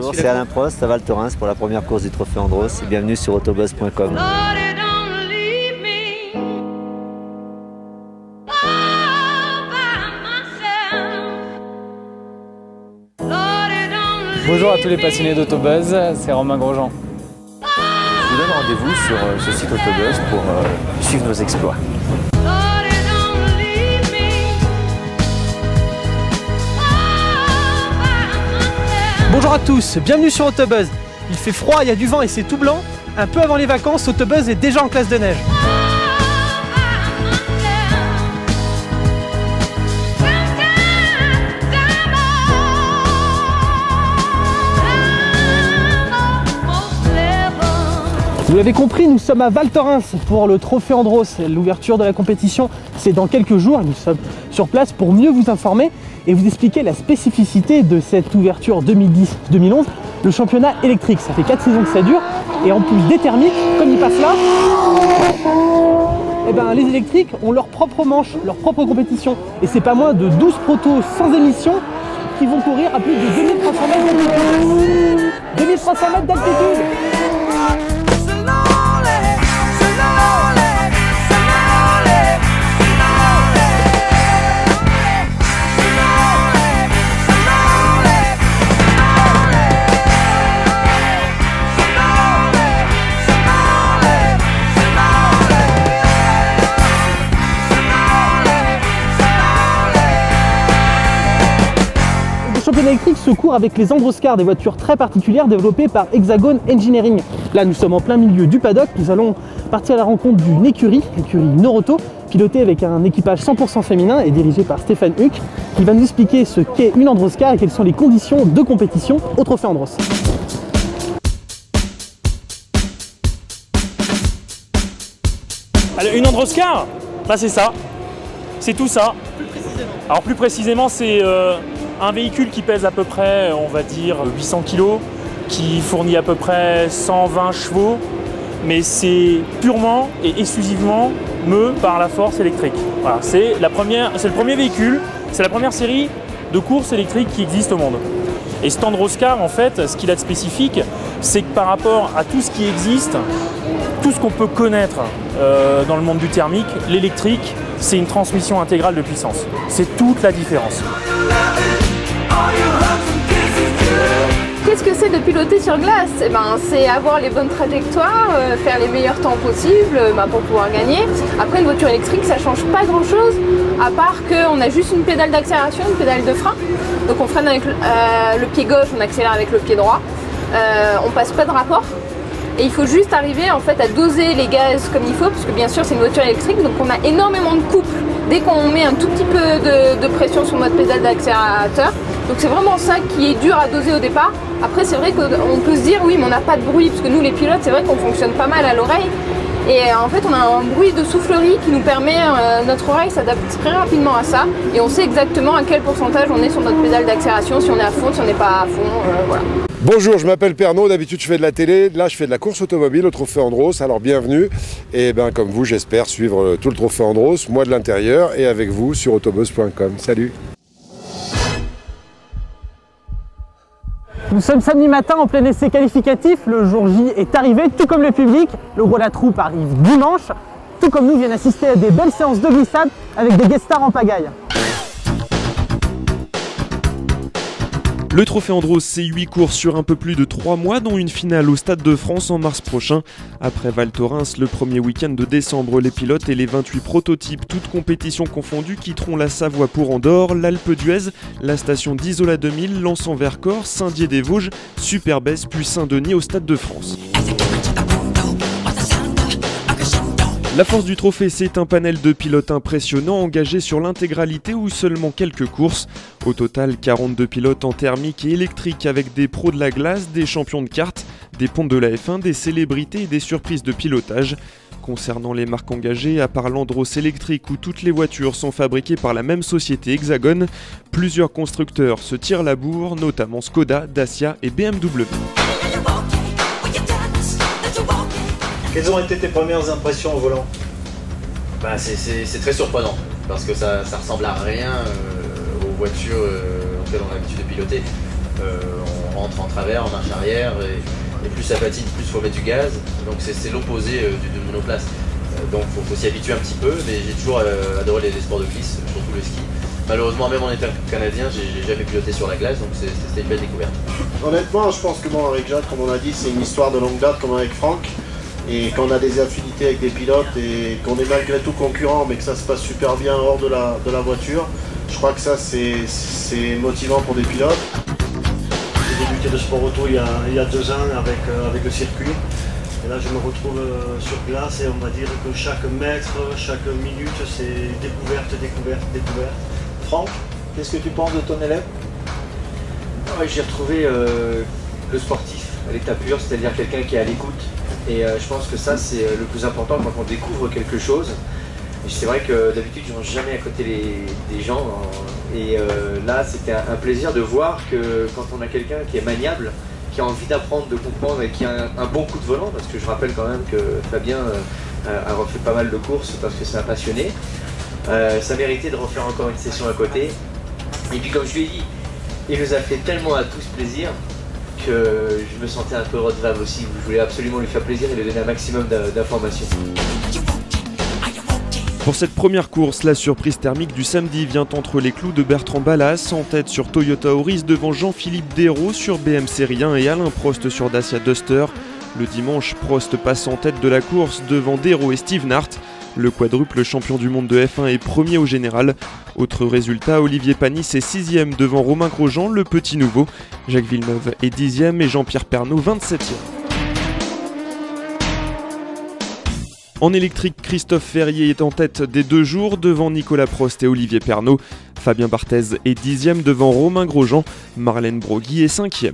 Bonjour, c'est Alain Prost à Val Thorens pour la première course du Trophée Andros et bienvenue sur autobuzz.com. Bonjour à tous les passionnés d'Autobuzz, c'est Romain Grosjean. Je vous donne rendez-vous sur ce site Autobuzz pour suivre nos exploits. Bonjour à tous, bienvenue sur Autobuzz. Il fait froid, il y a du vent et c'est tout blanc. Un peu avant les vacances, Autobuzz est déjà en classe de neige. Vous l'avez compris, nous sommes à Val Thorens pour le Trophée Andros. L'ouverture de la compétition, c'est dans quelques jours. Nous sommes sur place pour mieux vous informer et vous expliquer la spécificité de cette ouverture 2010-2011. Le championnat électrique, ça fait 4 saisons que ça dure. Et en plus des thermiques, comme ils passent là, eh ben, les électriques ont leur propre manche, leur propre compétition. Et c'est pas moins de 12 protos sans émission qui vont courir à plus de 2300 mètres d'altitude. 2300 mètres d'altitude. Le championnat électrique se court avec les Androscars, des voitures très particulières développées par Hexagon Engineering. Là, nous sommes en plein milieu du paddock. Nous allons partir à la rencontre d'une écurie Noroto, pilotée avec un équipage 100% féminin et dirigé par Stéphane Huck, qui va nous expliquer ce qu'est une Androscar et quelles sont les conditions de compétition au Trophée Andros. Alors, une Androscar, bah, c'est ça, c'est tout ça. Alors plus précisément, c'est un véhicule qui pèse à peu près, on va dire, 800 kg, qui fournit à peu près 120 chevaux, mais c'est purement et exclusivement mû par la force électrique. Voilà, c'est le premier véhicule, c'est la première série de courses électriques qui existe au monde. Et cet Androscar, en fait, ce qu'il a de spécifique, c'est que par rapport à tout ce qui existe, tout ce qu'on peut connaître dans le monde du thermique, l'électrique, c'est une transmission intégrale de puissance. C'est toute la différence. Qu'est-ce que c'est de piloter sur glace? Eh ben, c'est avoir les bonnes trajectoires, faire les meilleurs temps possibles pour pouvoir gagner. Après, une voiture électrique, ça change pas grand-chose, à part qu'on a juste une pédale d'accélération, une pédale de frein. Donc on freine avec le pied gauche, on accélère avec le pied droit. On passe pas de rapport. Et il faut juste arriver en fait à doser les gaz comme il faut, parce que bien sûr c'est une voiture électrique, donc on a énormément de couple dès qu'on met un tout petit peu de pression sur notre pédale d'accélérateur. Donc c'est vraiment ça qui est dur à doser au départ. Après c'est vrai qu'on peut se dire oui mais on n'a pas de bruit, parce que nous les pilotes c'est vrai qu'on fonctionne pas mal à l'oreille. Et en fait on a un bruit de soufflerie qui nous permet, notre oreille s'adapte très rapidement à ça. Et on sait exactement à quel pourcentage on est sur notre pédale d'accélération, si on est à fond, si on n'est pas à fond, voilà. Bonjour, je m'appelle Pernod, d'habitude je fais de la télé, là je fais de la course automobile au Trophée Andros, alors bienvenue. Et ben comme vous j'espère suivre tout le Trophée Andros, moi de l'intérieur et avec vous sur autobuzz.com. Salut. Nous sommes samedi matin en plein essai qualificatif, le jour J est arrivé, tout comme le public. Le gros de la troupe arrive dimanche, tout comme nous viennent assister à des belles séances de glissade avec des guest stars en pagaille. Le Trophée Andros, c'est 8 courses sur un peu plus de 3 mois, dont une finale au Stade de France en mars prochain. Après Val Thorens, le premier week-end de décembre, les pilotes et les 28 prototypes, toutes compétitions confondues, quitteront la Savoie pour Andorre, l'Alpe d'Huez, la station d'Isola 2000, Lens-en-Vercors, Saint-Dié-des-Vosges, Superbès, puis Saint-Denis au Stade de France. La force du trophée, c'est un panel de pilotes impressionnants engagés sur l'intégralité ou seulement quelques courses. Au total, 42 pilotes en thermique et électrique avec des pros de la glace, des champions de kart, des pontes de la F1, des célébrités et des surprises de pilotage. Concernant les marques engagées, à part l'Andros électrique où toutes les voitures sont fabriquées par la même société Hexagon, plusieurs constructeurs se tirent la bourre, notamment Skoda, Dacia et BMW. Quelles ont été tes premières impressions au volant? C'est très surprenant, parce que ça ressemble à rien aux voitures auxquelles on a l'habitude de piloter. on rentre en travers, en marche arrière, et plus ça patine, plus il faut mettre du gaz. Donc c'est l'opposé du monoplace. Donc il faut s'y habituer un petit peu, mais j'ai toujours adoré les sports de glisse, surtout le ski. Malheureusement, même en étant canadien, j'ai jamais piloté sur la glace, donc c'était une belle découverte. Honnêtement, je pense que bon, avec Jacques, comme on a dit, c'est une histoire de longue date, comme avec Franck. Et quand on a des affinités avec des pilotes et qu'on est malgré tout concurrent, mais que ça se passe super bien hors de la voiture, je crois que ça c'est motivant pour des pilotes. J'ai débuté le sport auto il y a 2 ans avec le circuit. Et là je me retrouve sur glace et on va dire que chaque mètre, chaque minute c'est découverte. Franck, qu'est-ce que tu penses de ton élève? J'ai retrouvé le sportif à l'état pur, c'est-à-dire quelqu'un qui est à l'écoute. Et je pense que ça c'est le plus important quand on découvre quelque chose. C'est vrai que d'habitude je ne range jamais à côté des gens. Et là c'était un plaisir de voir que quand on a quelqu'un qui est maniable, qui a envie d'apprendre, de comprendre et qui a un bon coup de volant, parce que je rappelle quand même que Fabien a refait pas mal de courses parce que c'est un passionné. Ça méritait de refaire encore une session à côté. Et puis comme je lui ai dit, il nous a fait tellement à tous plaisir que je me sentais un peu redevable aussi. Je voulais absolument lui faire plaisir et lui donner un maximum d'informations. Pour cette première course, la surprise thermique du samedi vient entre les clous de Bertrand Ballas, en tête sur Toyota Auris devant Jean-Philippe Desraux sur BM Série 1 et Alain Prost sur Dacia Duster. Le dimanche, Prost passe en tête de la course devant Desraux et Steve Nart. Le quadruple champion du monde de F1 est premier au général. Autre résultat, Olivier Panis est 6e devant Romain Grosjean, le petit nouveau. Jacques Villeneuve est 10e et Jean-Pierre Pernaut 27e. En électrique, Christophe Ferrier est en tête des 2 jours devant Nicolas Prost et Olivier Pernaut. Fabien Barthez est 10e devant Romain Grosjean. Marlène Brogui est 5e.